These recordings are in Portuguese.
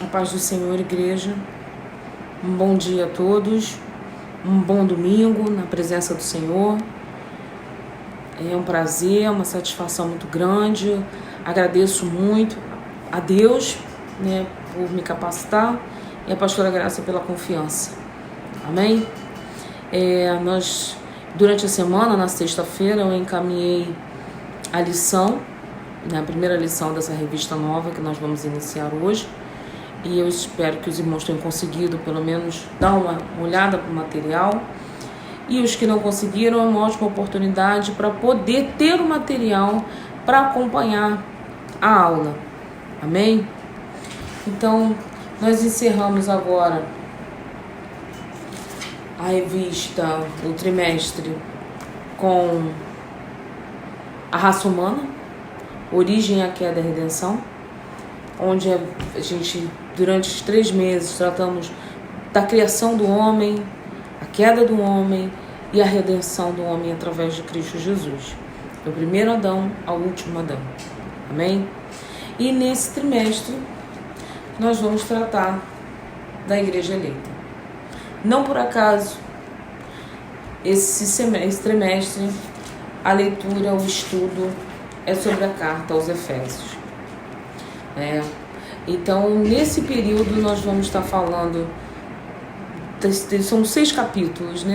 A paz do Senhor, igreja. Um bom dia a todos. Um bom domingo na presença do Senhor. É um prazer, uma satisfação muito grande. Agradeço muito a Deus, por me capacitar e a pastora Graça pela confiança. Amém? Durante a semana, na sexta-feira, eu encaminhei a lição, a primeira lição dessa revista nova que nós vamos iniciar hoje. E eu espero que os irmãos tenham conseguido, pelo menos, dar uma olhada para o material. E os que não conseguiram, é uma ótima oportunidade para poder ter o material para acompanhar a aula. Amém? Então, nós encerramos agora a revista, o trimestre, com a raça humana, origem, a queda e a redenção, onde a gente, durante os 3 meses, tratamos da criação do homem, a queda do homem e a redenção do homem através de Cristo Jesus. Do primeiro Adão ao último Adão. Amém? E nesse trimestre, nós vamos tratar da igreja eleita. Não por acaso, esse trimestre, a leitura, o estudo é sobre a carta aos Efésios. Então, nesse período, nós vamos estar falando, são 6 capítulos,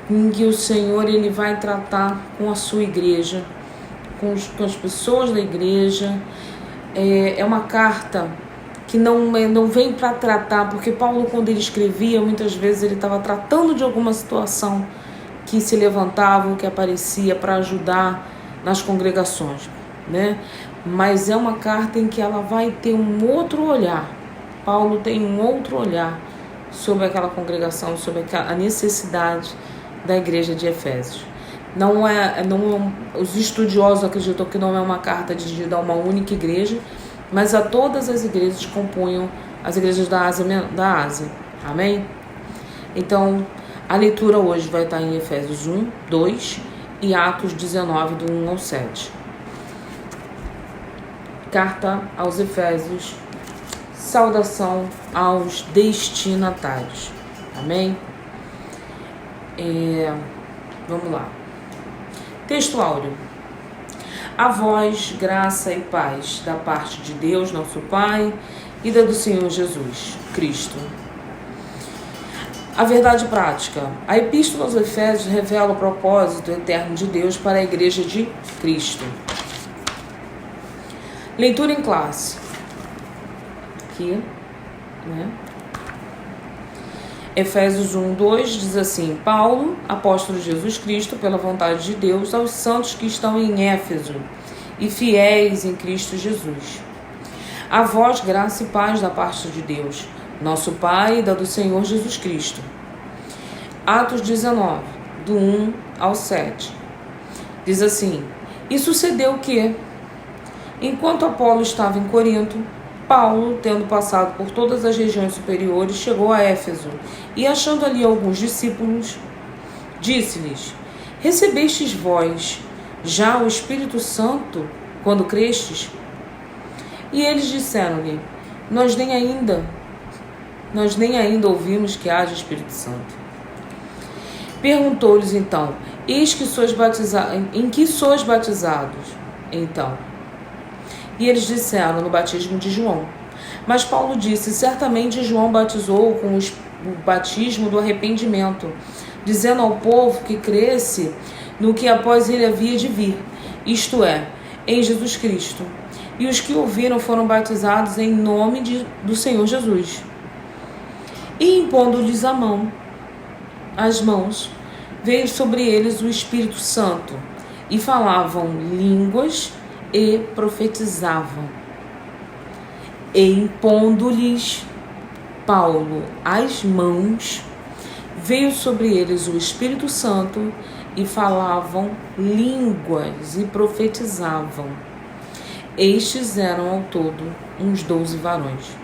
em que o Senhor ele vai tratar com a sua igreja, com as pessoas da igreja. É uma carta que não vem para tratar, porque Paulo, quando ele escrevia, muitas vezes ele estava tratando de alguma situação que se levantava, que aparecia para ajudar nas congregações, Mas é uma carta em que ela vai ter um outro olhar. Paulo tem um outro olhar sobre aquela congregação, sobre a necessidade da igreja de Efésios. Os estudiosos acreditam que não é uma carta dirigida a uma única igreja, mas a todas as igrejas que compunham as igrejas da Ásia. Amém? Então, a leitura hoje vai estar em Efésios 1, 2 e Atos 19, do 1 ao 7. Carta aos Efésios, saudação aos destinatários. Amém? Vamos lá. Texto áureo. A vós, graça e paz da parte de Deus, nosso Pai, e da do Senhor Jesus Cristo. A verdade prática. A Epístola aos Efésios revela o propósito eterno de Deus para a igreja de Cristo. Leitura em classe. Aqui, Efésios 1, 2 diz assim: Paulo, apóstolo de Jesus Cristo, pela vontade de Deus, aos santos que estão em Éfeso e fiéis em Cristo Jesus. A vós, graça e paz da parte de Deus, nosso Pai, e da do Senhor Jesus Cristo. Atos 19, do 1 ao 7. Diz assim: E sucedeu que, enquanto Apolo estava em Corinto, Paulo, tendo passado por todas as regiões superiores, chegou a Éfeso e, achando ali alguns discípulos, disse-lhes: Recebestes vós já o Espírito Santo quando crestes? E eles disseram-lhe: Nós nem ainda ouvimos que haja Espírito Santo. Perguntou-lhes então: Eis que sois batizados, em que sois batizados? Então, e eles disseram: No batismo de João. Mas Paulo disse: Certamente João batizou com o batismo do arrependimento, dizendo ao povo que cresce no que após ele havia de vir, isto é, em Jesus Cristo. E os que ouviram foram batizados em nome do Senhor Jesus. E impondo-lhes as mãos, veio sobre eles o Espírito Santo, e falavam línguas e profetizavam. E impondo-lhes Paulo as mãos, veio sobre eles o Espírito Santo, e falavam línguas e profetizavam. Estes eram ao todo uns 12 varões.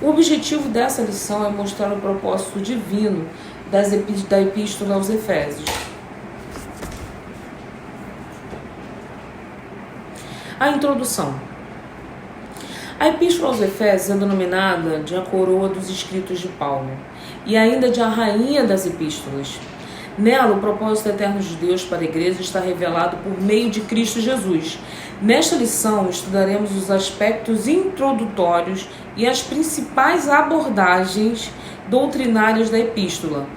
O objetivo dessa lição é mostrar o propósito divino da Epístola aos Efésios. A introdução. A Epístola aos Efésios é denominada de a coroa dos escritos de Paulo e ainda de a rainha das epístolas. Nela, o propósito eterno de Deus para a igreja está revelado por meio de Cristo Jesus. Nesta lição, estudaremos os aspectos introdutórios e as principais abordagens doutrinárias da epístola.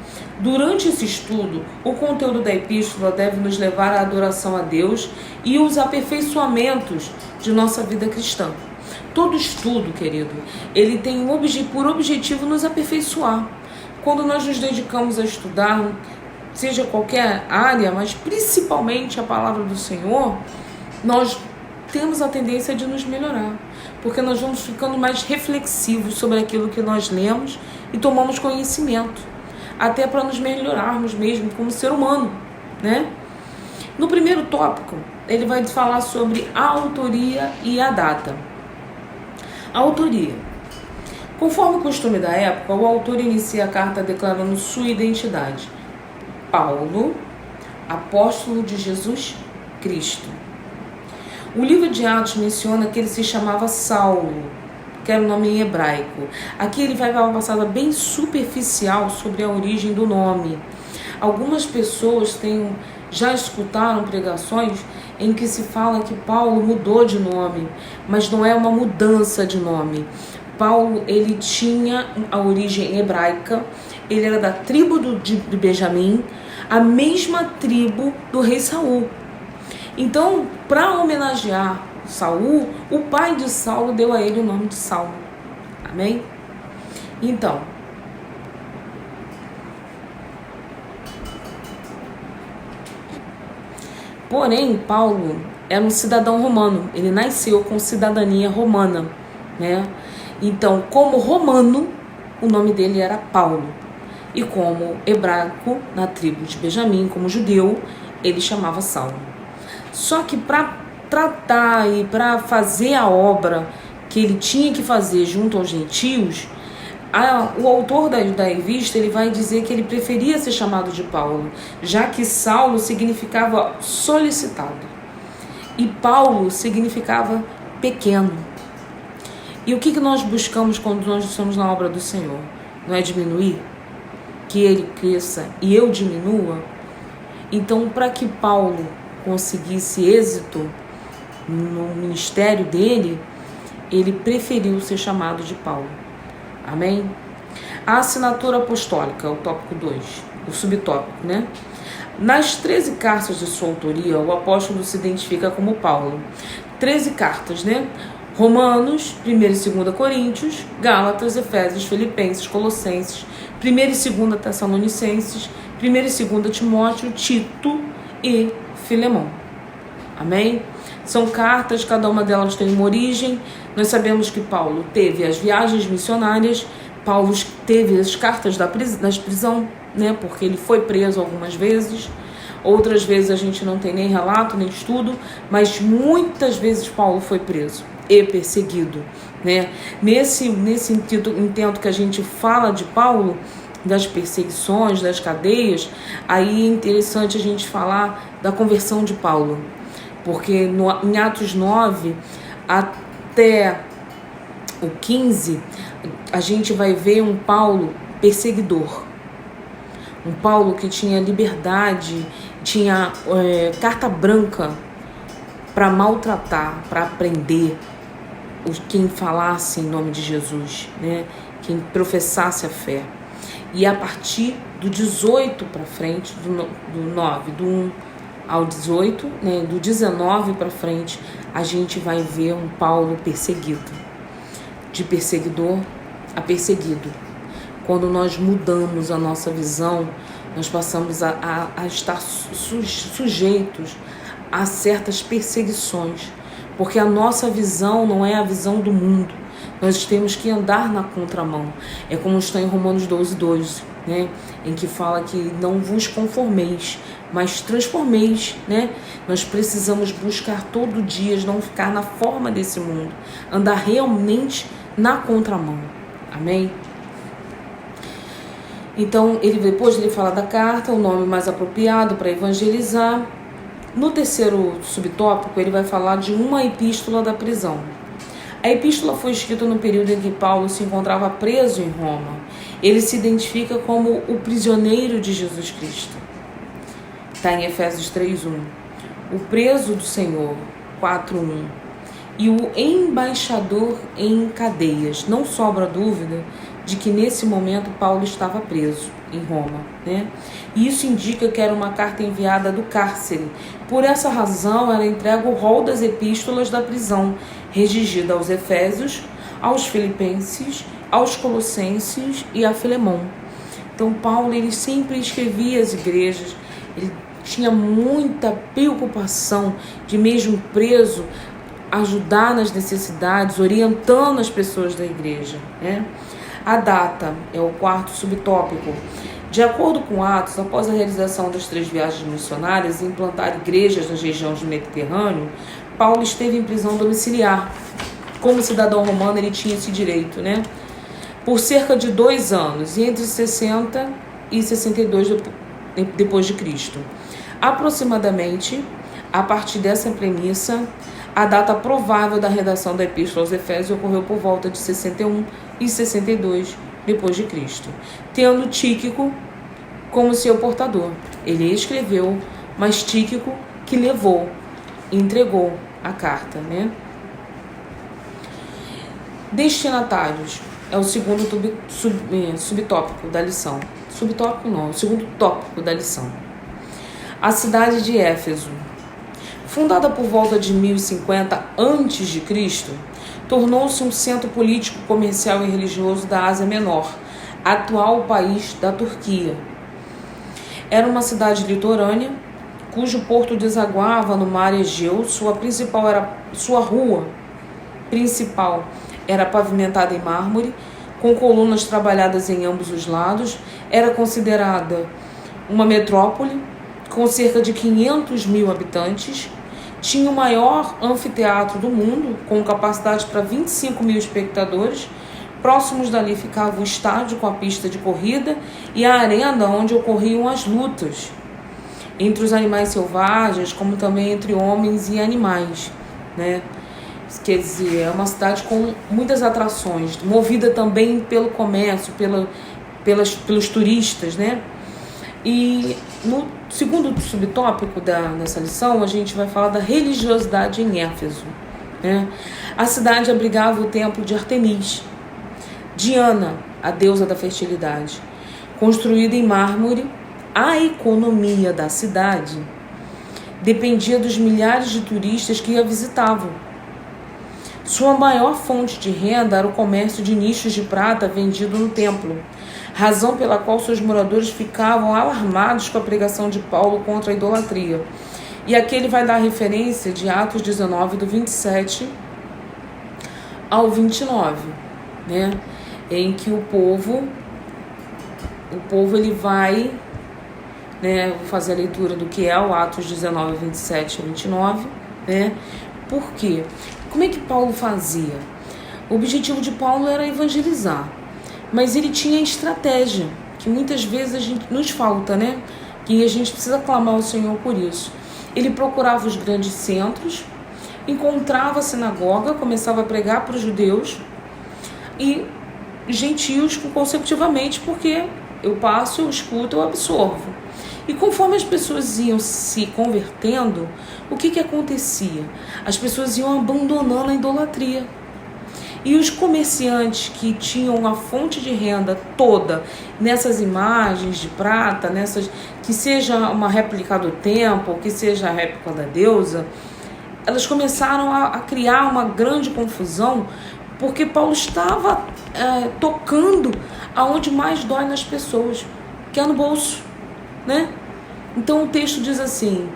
Durante esse estudo, o conteúdo da epístola deve nos levar à adoração a Deus e os aperfeiçoamentos de nossa vida cristã. Todo estudo, querido, ele tem por objetivo nos aperfeiçoar. Quando nós nos dedicamos a estudar, seja qualquer área, mas principalmente a palavra do Senhor, nós temos a tendência de nos melhorar, porque nós vamos ficando mais reflexivos sobre aquilo que nós lemos e tomamos conhecimento, até para nos melhorarmos mesmo como ser humano, né? No primeiro tópico, ele vai falar sobre a autoria e a data. A autoria. Conforme o costume da época, o autor inicia a carta declarando sua identidade. Paulo, apóstolo de Jesus Cristo. O livro de Atos menciona que ele se chamava Saulo, que era o nome em hebraico. Aqui ele vai dar uma passada bem superficial sobre a origem do nome. Algumas pessoas já escutaram pregações em que se fala que Paulo mudou de nome, mas não é uma mudança de nome. Paulo, ele tinha a origem hebraica, ele era da tribo de Benjamim, a mesma tribo do rei Saul. Então, para homenagear Saul, o pai de Saulo deu a ele o nome de Saulo. Amém? Então, porém, Paulo era um cidadão romano. Ele nasceu com cidadania romana, né? Então, como romano, o nome dele era Paulo. E como hebraico, na tribo de Benjamim, como judeu, ele chamava Saulo. Só que para tratar e para fazer a obra que ele tinha que fazer junto aos gentios, o autor da revista ele vai dizer que ele preferia ser chamado de Paulo, já que Saulo significava solicitado e Paulo significava pequeno. E o que nós buscamos quando nós estamos na obra do Senhor? Não é diminuir? Que ele cresça e eu diminua? Então, para que Paulo conseguisse êxito no ministério dele, ele preferiu ser chamado de Paulo. Amém? A assinatura apostólica, o tópico 2, o subtópico, né? Nas 13 cartas de sua autoria, o apóstolo se identifica como Paulo. 13 cartas, né? Romanos, 1 e 2 Coríntios, Gálatas, Efésios, Filipenses, Colossenses, 1 e 2 Tessalonicenses, 1 e 2 Timóteo, Tito e Filemão. Amém? São cartas, cada uma delas tem uma origem. Nós sabemos que Paulo teve as viagens missionárias, Paulo teve as cartas da prisão, né? Porque ele foi preso algumas vezes. Outras vezes a gente não tem nem relato, nem estudo, mas muitas vezes Paulo foi preso e perseguido, né? Nesse intento que a gente fala de Paulo, das perseguições, das cadeias, aí é interessante a gente falar da conversão de Paulo, porque em Atos 9 até o 15, a gente vai ver um Paulo perseguidor, um Paulo que tinha liberdade, tinha carta branca para maltratar, para prender quem falasse em nome de Jesus, né? Quem professasse a fé. E a partir do 18 para frente, do 1 ao 18, né? Do 19 para frente, a gente vai ver um Paulo perseguido, de perseguidor a perseguido. Quando nós mudamos a nossa visão, nós passamos a estar sujeitos a certas perseguições, porque a nossa visão não é a visão do mundo. Nós temos que andar na contramão. É como está em Romanos 12, né? Em que fala que não vos conformeis, mas transformeis, né? Nós precisamos buscar todo dia, não ficar na forma desse mundo, andar realmente na contramão. Amém? Então, depois ele fala da carta, o nome mais apropriado para evangelizar. No terceiro subtópico, ele vai falar de uma epístola da prisão. A epístola foi escrita no período em que Paulo se encontrava preso em Roma. Ele se identifica como o prisioneiro de Jesus Cristo. Está em Efésios 3:1. O preso do Senhor, 4:1. E o embaixador em cadeias. Não sobra dúvida de que nesse momento Paulo estava preso em Roma, né? E isso indica que era uma carta enviada do cárcere. Por essa razão, ela entrega o rol das epístolas da prisão, redigida aos Efésios, aos Filipenses, aos Colossenses e a Filemão. Então Paulo, ele sempre escrevia às igrejas, ele tinha muita preocupação de, mesmo preso, ajudar nas necessidades, orientando as pessoas da igreja, né? A data é o quarto subtópico. De acordo com Atos, após a realização das 3 viagens missionárias e implantar igrejas nas regiões do Mediterrâneo, Paulo esteve em prisão domiciliar. Como cidadão romano, ele tinha esse direito, né? Por cerca de 2 anos, entre 60 e 62 depois de Cristo. Aproximadamente, a partir dessa premissa, a data provável da redação da Epístola aos Efésios ocorreu por volta de 61 e 62 depois de Cristo, tendo Tíquico como seu portador. Ele escreveu, mas Tíquico que levou, entregou a carta, né? Destinatários é o segundo subtópico da lição. Subtópico não, o segundo tópico da lição. A cidade de Éfeso, fundada por volta de 1050 a.C., tornou-se um centro político, comercial e religioso da Ásia Menor, atual país da Turquia. Era uma cidade litorânea, cujo porto desaguava no mar Egeu. Sua rua principal era pavimentada em mármore, com colunas trabalhadas em ambos os lados. Era considerada uma metrópole, com cerca de 500 mil habitantes. Tinha o maior anfiteatro do mundo, com capacidade para 25 mil espectadores. Próximos dali ficava o estádio com a pista de corrida e a arena onde ocorriam as lutas, entre os animais selvagens, como também entre homens e animais, né? Quer dizer, é uma cidade com muitas atrações, movida também pelo comércio, pelos turistas, né? E no segundo subtópico dessa lição, a gente vai falar da religiosidade em Éfeso, né? A cidade abrigava o templo de Artemis, Diana, a deusa da fertilidade. Construída em mármore, a economia da cidade dependia dos milhares de turistas que a visitavam. Sua maior fonte de renda era o comércio de nichos de prata vendido no templo, razão pela qual seus moradores ficavam alarmados com a pregação de Paulo contra a idolatria. E aqui ele vai dar referência de Atos 19, do 27 ao 29, né? Em que o povo ele vai, né? Vou fazer a leitura do que é o Atos 19, 27 ao 29, né? Por quê? Como é que Paulo fazia? O objetivo de Paulo era evangelizar, mas ele tinha estratégia, que muitas vezes a gente nos falta, né? E a gente precisa clamar ao Senhor por isso. Ele procurava os grandes centros, encontrava a sinagoga, começava a pregar para os judeus e gentios consecutivamente, porque eu passo, eu escuto, eu absorvo. E conforme as pessoas iam se convertendo, o que acontecia? As pessoas iam abandonando a idolatria. E os comerciantes que tinham a fonte de renda toda nessas imagens de prata, que seja uma réplica do templo, que seja a réplica da deusa, elas começaram a criar uma grande confusão, porque Paulo estava tocando aonde mais dói nas pessoas, que é no bolso, né? Então o texto diz assim,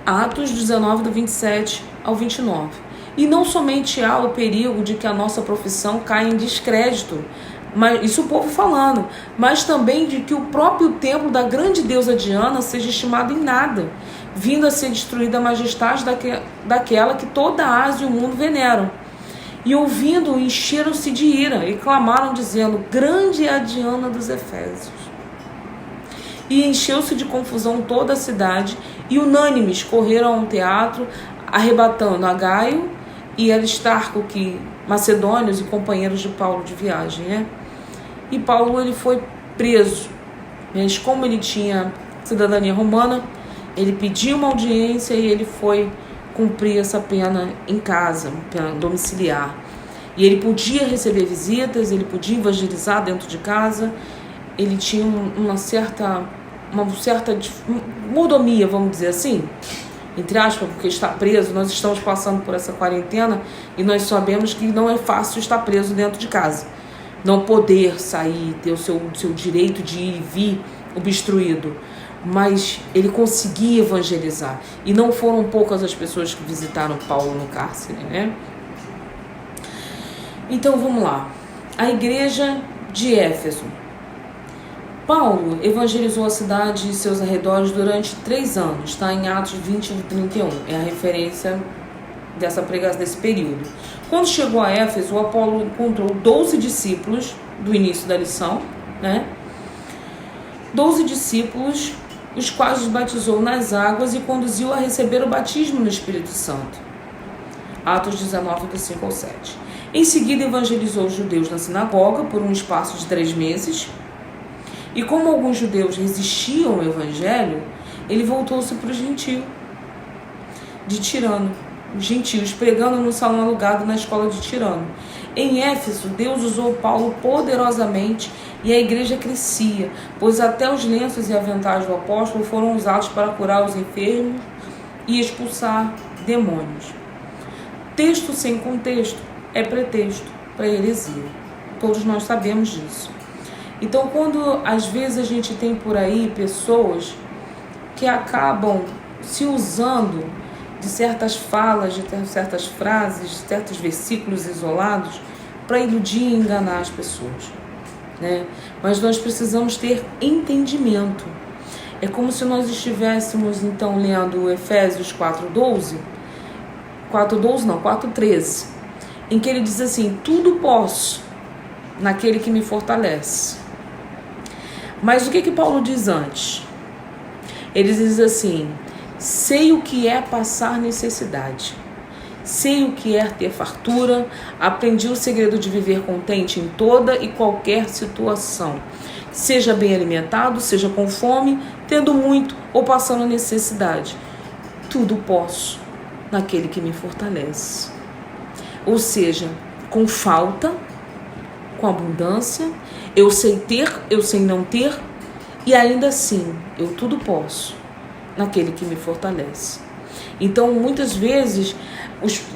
Atos 19, do 27 ao 29. E não somente há o perigo de que a nossa profissão caia em descrédito, mas isso o povo falando, mas também de que o próprio templo da grande deusa Diana seja estimado em nada, vindo a ser destruída a majestade daquela que toda a Ásia e o mundo veneram. E ouvindo, encheram-se de ira e clamaram, dizendo, grande é a Diana dos Efésios. E encheu-se de confusão toda a cidade, e unânimes correram ao teatro, arrebatando a Gaio e Aristarco, que macedônios e companheiros de Paulo de viagem, né? E Paulo, ele foi preso, mas como ele tinha cidadania romana, ele pediu uma audiência e ele foi cumprir essa pena em casa, pena domiciliar. E ele podia receber visitas, ele podia evangelizar dentro de casa, ele tinha uma certa mordomia, vamos dizer assim, entre aspas, porque está preso. Nós estamos passando por essa quarentena e nós sabemos que não é fácil estar preso dentro de casa, não poder sair, ter o seu direito de ir e vir obstruído, mas ele conseguia evangelizar, e não foram poucas as pessoas que visitaram Paulo no cárcere, né? Então vamos lá, a igreja de Éfeso. Paulo evangelizou a cidade e seus arredores durante 3 anos, está em Atos 20 e 31, é a referência dessa pregação, desse período. Quando chegou a Éfeso, o Apolo encontrou 12 discípulos, do início da lição, né? 12 discípulos, os quais os batizou nas águas e conduziu a receber o batismo no Espírito Santo. Atos 19, do 5 ao 7. Em seguida, evangelizou os judeus na sinagoga por um espaço de 3 meses. E como alguns judeus resistiam ao evangelho, ele voltou-se para os gentios de Tirano, os gentios, pregando no salão alugado na escola de Tirano. Em Éfeso, Deus usou Paulo poderosamente e a igreja crescia, pois até os lenços e aventais do apóstolo foram usados para curar os enfermos e expulsar demônios. Texto sem contexto é pretexto para heresia. Todos nós sabemos disso. Então, quando às vezes a gente tem por aí pessoas que acabam se usando de certas falas, de certas frases, de certos versículos isolados para iludir e enganar as pessoas, né? Mas nós precisamos ter entendimento. É como se nós estivéssemos então lendo Efésios 4:12, 4:13, em que ele diz assim: tudo posso naquele que me fortalece. Mas o que Paulo diz antes? Ele diz assim: sei o que é passar necessidade, sei o que é ter fartura, aprendi o segredo de viver contente em toda e qualquer situação, seja bem alimentado, seja com fome, tendo muito ou passando necessidade. Tudo posso naquele que me fortalece. Ou seja, com falta, com abundância, eu sei ter, eu sei não ter, e ainda assim eu tudo posso naquele que me fortalece. Então, muitas vezes,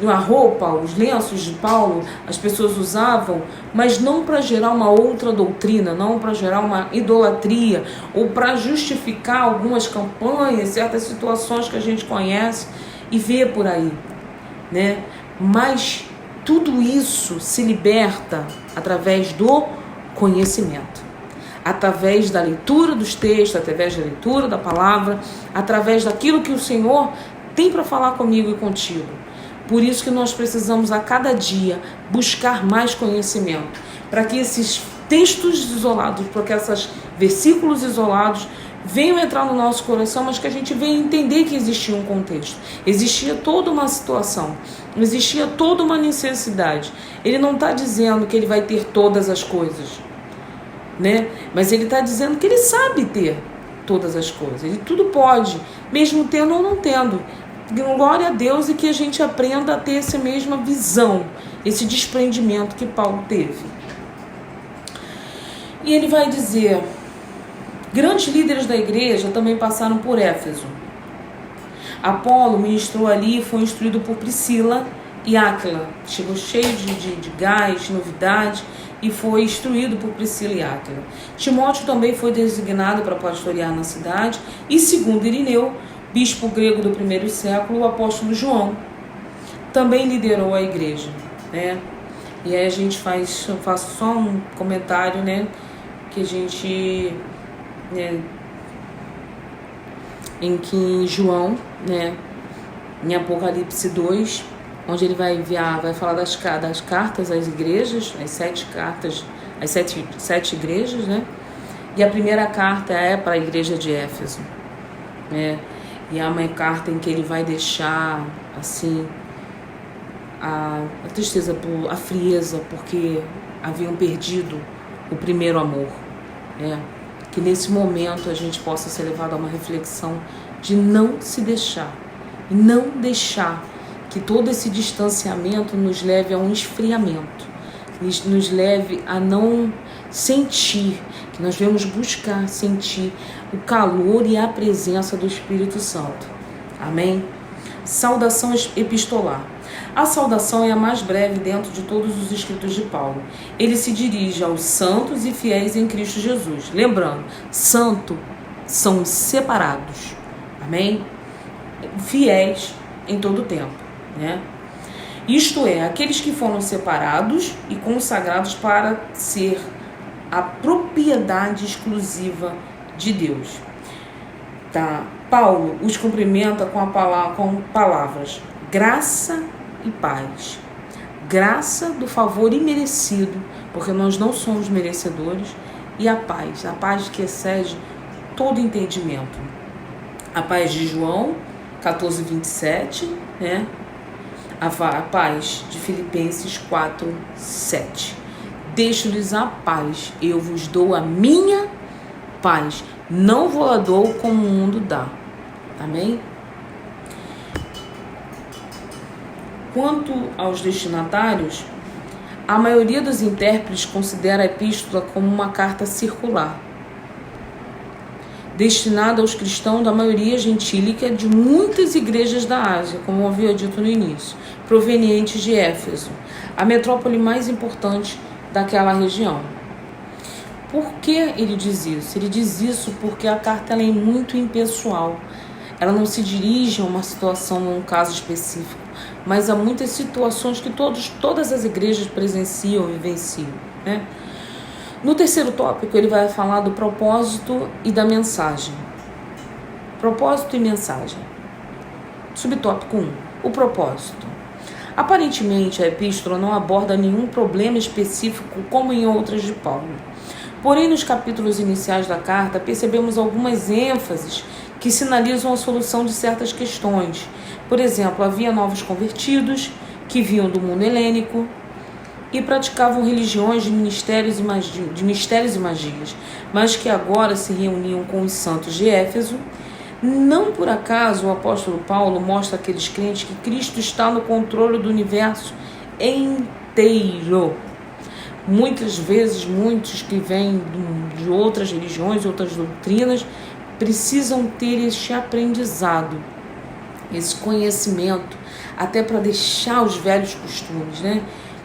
a roupa, os lenços de Paulo, as pessoas usavam, mas não para gerar uma outra doutrina, não para gerar uma idolatria, ou para justificar algumas campanhas, certas situações que a gente conhece e vê por aí, né? Mas tudo isso se liberta através do conhecimento, através da leitura dos textos, através da leitura da palavra, através daquilo que o Senhor tem para falar comigo e contigo. Por isso que nós precisamos a cada dia buscar mais conhecimento, para que esses textos isolados, para que esses versículos isolados venham entrar no nosso coração, mas que a gente venha entender que existia um contexto, existia toda uma situação, existia toda uma necessidade. Ele não está dizendo que ele vai ter todas as coisas, né? Mas ele está dizendo que ele sabe ter todas as coisas, ele tudo pode, mesmo tendo ou não tendo. Glória a Deus, e que a gente aprenda a ter essa mesma visão, esse desprendimento que Paulo teve. E ele vai dizer: grandes líderes da igreja também passaram por Éfeso. Apolo ministrou ali e foi instruído por Priscila e Áquila. Chegou cheio de gás, de novidade, e foi instruído por Priscila e Áquila. Timóteo também foi designado para pastorear na cidade, e segundo Irineu, bispo grego do primeiro século, o apóstolo João também liderou a igreja, né? E aí eu faço só um comentário, né? Que a gente, né, em que João, né, em Apocalipse 2, onde ele vai falar das cartas às igrejas, as 7 cartas, as sete igrejas, né? E a primeira carta é para a igreja de Éfeso, né? E é uma carta em que ele vai deixar, assim, a tristeza, a frieza, porque haviam perdido o primeiro amor. Que nesse momento a gente possa ser levado a uma reflexão de não se deixar, e não deixar que todo esse distanciamento nos leve a um esfriamento, nos leve a não sentir, que nós devemos buscar sentir o calor e a presença do Espírito Santo. Amém? Saudação epistolar. A saudação é a mais breve dentro de todos os escritos de Paulo. Ele se dirige aos santos e fiéis em Cristo Jesus. Lembrando, santos são separados. Amém? Fiéis em todo o tempo. Isto é, aqueles que foram separados e consagrados para ser a propriedade exclusiva de Deus. Paulo os cumprimenta com palavras graça e paz. Graça do favor imerecido, porque nós não somos merecedores, e a paz que excede todo entendimento. A paz de João 14:27, a paz de Filipenses 4:7. Deixo-lhes a paz, eu vos dou a minha paz, não vou a dou como o mundo dá. Amém? Quanto aos destinatários, a maioria dos intérpretes considera a epístola como uma carta circular, destinada aos cristãos da maioria gentílica de muitas igrejas da Ásia, como eu havia dito no início, provenientes de Éfeso, a metrópole mais importante daquela região. Por que ele diz isso? Ele diz isso porque a carta ela é muito impessoal. Ela não se dirige a uma situação, a um caso específico, mas a muitas situações que todas as igrejas presenciam e vivenciam. No terceiro tópico, ele vai falar do propósito e da mensagem. Propósito e mensagem. Subtópico 1. O propósito. Aparentemente, a epístola não aborda nenhum problema específico como em outras de Paulo. Porém, nos capítulos iniciais da carta, percebemos algumas ênfases que sinalizam a solução de certas questões. Por exemplo, havia novos convertidos que vinham do mundo helênico e praticavam religiões de mistérios e magias, mas que agora se reuniam com os santos de Éfeso. Não por acaso o apóstolo Paulo mostra àqueles crentes que Cristo está no controle do universo inteiro. Muitas vezes, muitos que vêm de outras religiões, outras doutrinas, precisam ter este aprendizado, esse conhecimento, até para deixar os velhos costumes,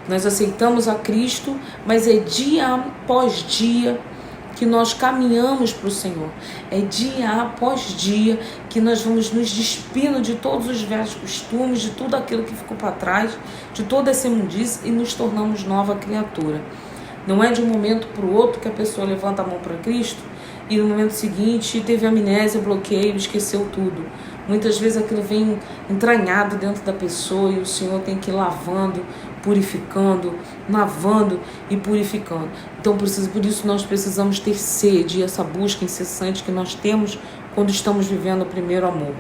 Nós aceitamos a Cristo, mas é dia após dia que nós caminhamos para o Senhor. É dia após dia que nós vamos nos despindo de todos os velhos costumes, de tudo aquilo que ficou para trás, de toda essa imundície, e nos tornamos nova criatura. Não é de um momento para o outro que a pessoa levanta a mão para Cristo e no momento seguinte teve amnésia, bloqueio, esqueceu tudo. Muitas vezes aquilo vem entranhado dentro da pessoa e o Senhor tem que ir lavando, purificando, lavando e purificando. Então, por isso nós precisamos ter sede, essa busca incessante que nós temos quando estamos vivendo o primeiro amor.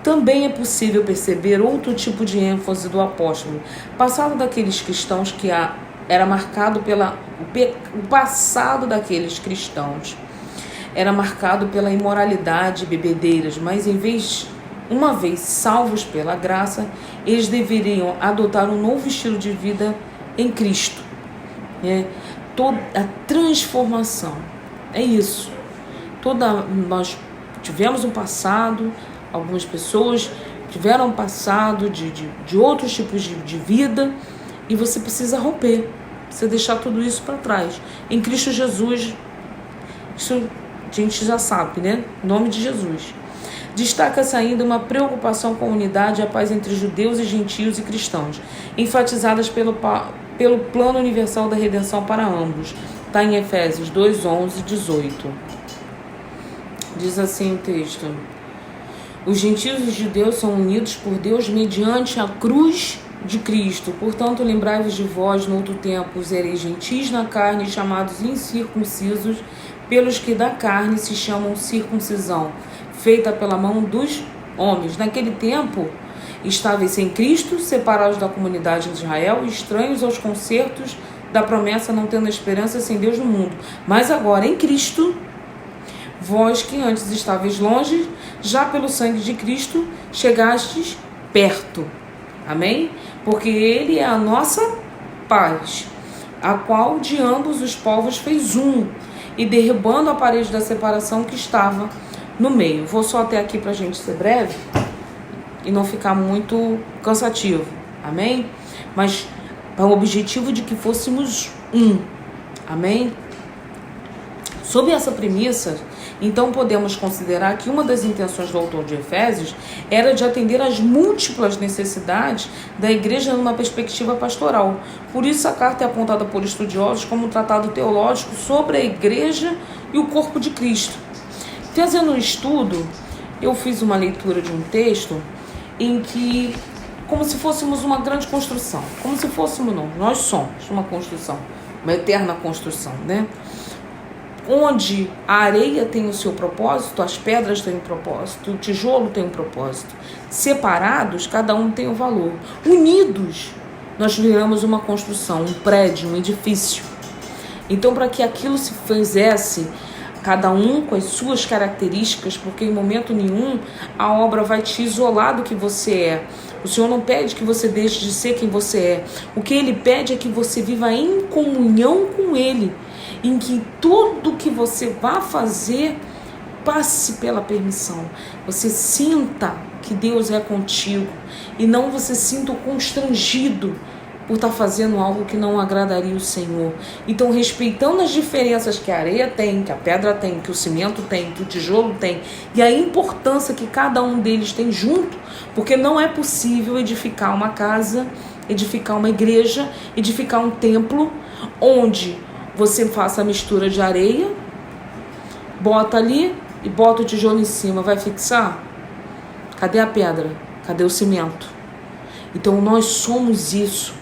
Também é possível perceber outro tipo de ênfase do apóstolo. Passado daqueles cristãos que era marcado o passado daqueles cristãos era marcado pela imoralidade e bebedeiras, mas uma vez salvos pela graça, eles deveriam adotar um novo estilo de vida em Cristo. Toda a transformação, é isso. Nós tivemos um passado, algumas pessoas tiveram um passado de outros tipos de vida, e você precisa romper, precisa deixar tudo isso para trás. Em Cristo Jesus, isso a gente já sabe, Em nome de Jesus. Destaca-se ainda uma preocupação com a unidade e a paz entre judeus e gentios e cristãos, enfatizadas pelo plano universal da redenção para ambos. Está em Efésios 2, 11 e 18. Diz assim o texto: os gentios e os judeus são unidos por Deus mediante a cruz de Cristo. Portanto, lembrai-vos de vós no outro tempo, sereis gentis na carne, chamados incircuncisos, pelos que da carne se chamam circuncisão, feita pela mão dos homens. Naquele tempo, estáveis sem Cristo, separados da comunidade de Israel, estranhos aos concertos da promessa, não tendo esperança sem Deus no mundo. Mas agora, em Cristo, vós que antes estáveis longe, já pelo sangue de Cristo chegastes perto. Amém? Porque Ele é a nossa paz, a qual de ambos os povos fez um, e derribando a parede da separação que estava no meio. Vou só até aqui para a gente ser breve e não ficar muito cansativo. Amém? Mas para o objetivo de que fôssemos um. Amém? Sob essa premissa, então podemos considerar que uma das intenções do autor de Efésios era de atender às múltiplas necessidades da igreja numa perspectiva pastoral. Por isso a carta é apontada por estudiosos como um tratado teológico sobre a igreja e o corpo de Cristo. Fazendo um estudo, eu fiz uma leitura de um texto em que, como se fôssemos uma grande construção, como se fôssemos não, nós somos uma construção, uma eterna construção, né? Onde a areia tem o seu propósito, as pedras têm um propósito, o tijolo tem um propósito. Separados, cada um tem um valor. Unidos, nós viramos uma construção, um prédio, um edifício. Então, para que aquilo se fizesse, cada um com as suas características, porque em momento nenhum a obra vai te isolar do que você é. O Senhor não pede que você deixe de ser quem você é. O que Ele pede é que você viva em comunhão com Ele, em que tudo que você vá fazer passe pela permissão. Você sinta que Deus é contigo e não você sinta o constrangido por estar fazendo algo que não agradaria o Senhor. Então, respeitando as diferenças que a areia tem, que a pedra tem, que o cimento tem, que o tijolo tem, e a importância que cada um deles tem junto, porque não é possível edificar uma casa, edificar uma igreja, edificar um templo, onde você faça a mistura de areia, bota ali e bota o tijolo em cima. Vai fixar? Cadê a pedra? Cadê o cimento? Então nós somos isso.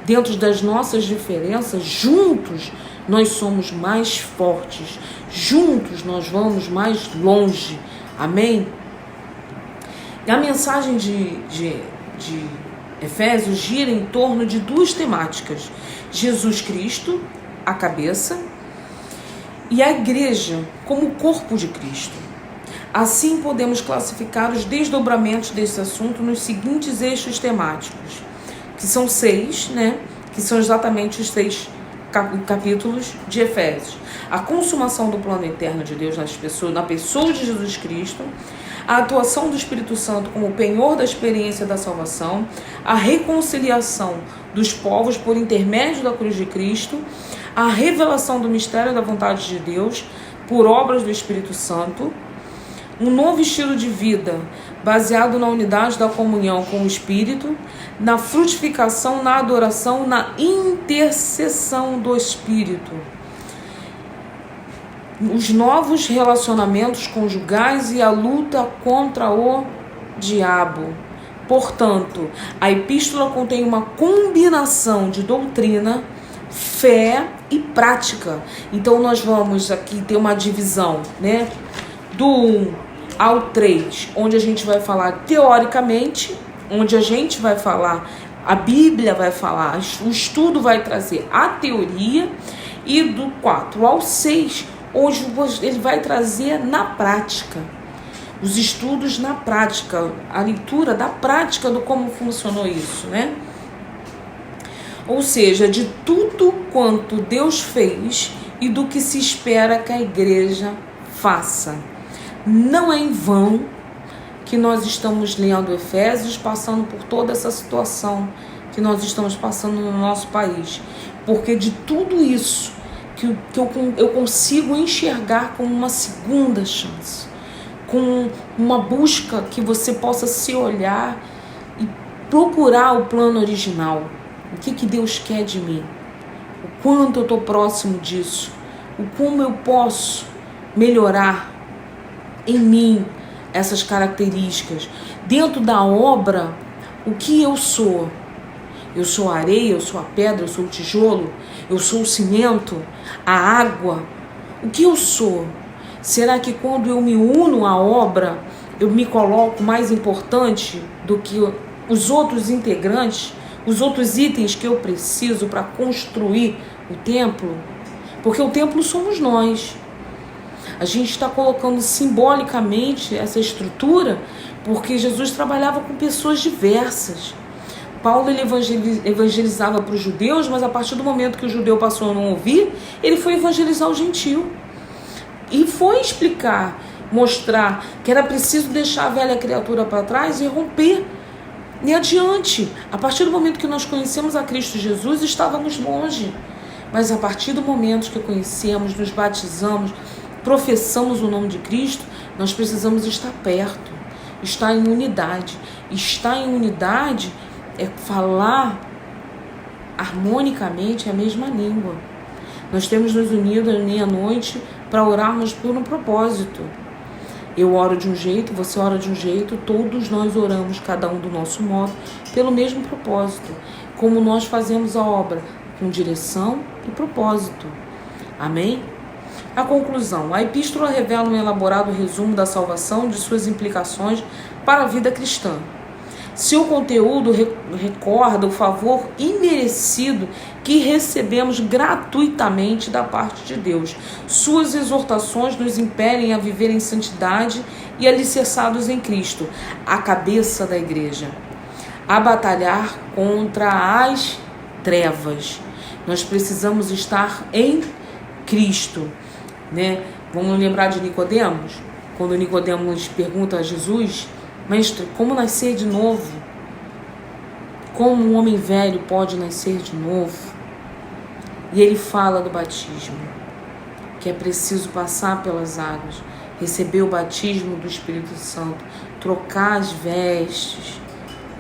Dentro das nossas diferenças, juntos nós somos mais fortes. Juntos nós vamos mais longe. Amém? E a mensagem de Efésios gira em torno de duas temáticas: Jesus Cristo, a cabeça, e a igreja como o corpo de Cristo. Assim podemos classificar os desdobramentos desse assunto nos seguintes eixos temáticos, que são 6, né? Que são exatamente os 6 capítulos de Efésios. A consumação do plano eterno de Deus na pessoa de Jesus Cristo, a atuação do Espírito Santo como penhor da experiência da salvação, a reconciliação dos povos por intermédio da cruz de Cristo, a revelação do mistério da vontade de Deus por obras do Espírito Santo, um novo estilo de vida baseado na unidade da comunhão com o Espírito, na frutificação, na adoração, na intercessão do Espírito, os novos relacionamentos conjugais e a luta contra o diabo. Portanto, a epístola contém uma combinação de doutrina, fé e prática. Então nós vamos aqui ter uma divisão, né, do 1 ao 3, onde a gente vai falar teoricamente, onde a gente vai falar, a Bíblia vai falar, o estudo vai trazer a teoria, e do 4 ao 6, onde ele vai trazer na prática, os estudos na prática, a leitura da prática do como funcionou isso, né? Ou seja, de tudo quanto Deus fez e do que se espera que a igreja faça. Não é em vão que nós estamos lendo Efésios, passando por toda essa situação que nós estamos passando no nosso país. Porque de tudo isso que eu consigo enxergar como uma segunda chance, com uma busca que você possa se olhar e procurar o plano original. O que Deus quer de mim? O quanto eu estou próximo disso? O como eu posso melhorar em mim essas características? Dentro da obra, o que eu sou? Eu sou a areia, eu sou a pedra, eu sou o tijolo, eu sou o cimento, a água. O que eu sou? Será que quando eu me uno à obra, eu me coloco mais importante do que os outros integrantes, os outros itens que eu preciso para construir o templo, porque o templo somos nós. A gente está colocando simbolicamente essa estrutura porque Jesus trabalhava com pessoas diversas. Paulo ele evangelizava para os judeus, mas a partir do momento que o judeu passou a não ouvir, ele foi evangelizar o gentil. E foi explicar, mostrar que era preciso deixar a velha criatura para trás e romper e adiante. A partir do momento que nós conhecemos a Cristo Jesus, estávamos longe. Mas a partir do momento que conhecemos, nos batizamos, professamos o nome de Cristo, nós precisamos estar perto, estar em unidade. Estar em unidade é falar harmonicamente a mesma língua. Nós temos nos unido meia-noite para orarmos por um propósito. Eu oro de um jeito, você ora de um jeito, todos nós oramos, cada um do nosso modo, pelo mesmo propósito. Como nós fazemos a obra, com direção e propósito. Amém? A conclusão. A epístola revela um elaborado resumo da salvação e de suas implicações para a vida cristã. Seu conteúdo recorda o favor imerecido que recebemos gratuitamente da parte de Deus. Suas exortações nos impelem a viver em santidade e alicerçados em Cristo, a cabeça da igreja, a batalhar contra as trevas. Nós precisamos estar em Cristo, né? Vamos lembrar de Nicodemos? Quando Nicodemos pergunta a Jesus: Mestre, como nascer de novo? Como um homem velho pode nascer de novo? E ele fala do batismo, que é preciso passar pelas águas, receber o batismo do Espírito Santo, trocar as vestes,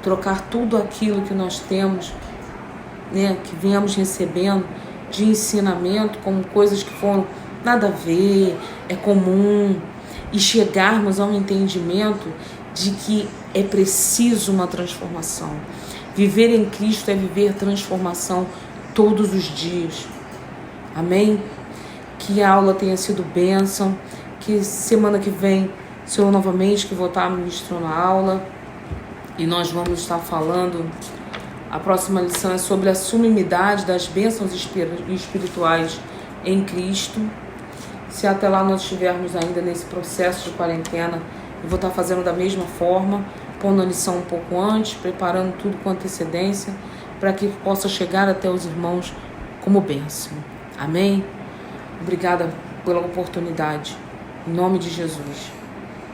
trocar tudo aquilo que nós temos, né, que viemos recebendo de ensinamento, como coisas que foram nada a ver, é comum, e chegarmos a um entendimento de que é preciso uma transformação. Viver em Cristo é viver transformação todos os dias. Amém? Que a aula tenha sido bênção, que semana que vem sou eu novamente que vou estar ministrando a aula e nós vamos estar falando. A próxima lição é sobre a sublimidade das bênçãos espirituais em Cristo. Se até lá nós estivermos ainda nesse processo de quarentena, eu vou estar fazendo da mesma forma, pondo a lição um pouco antes, preparando tudo com antecedência, para que possa chegar até os irmãos como bênção. Amém? Obrigada pela oportunidade. Em nome de Jesus.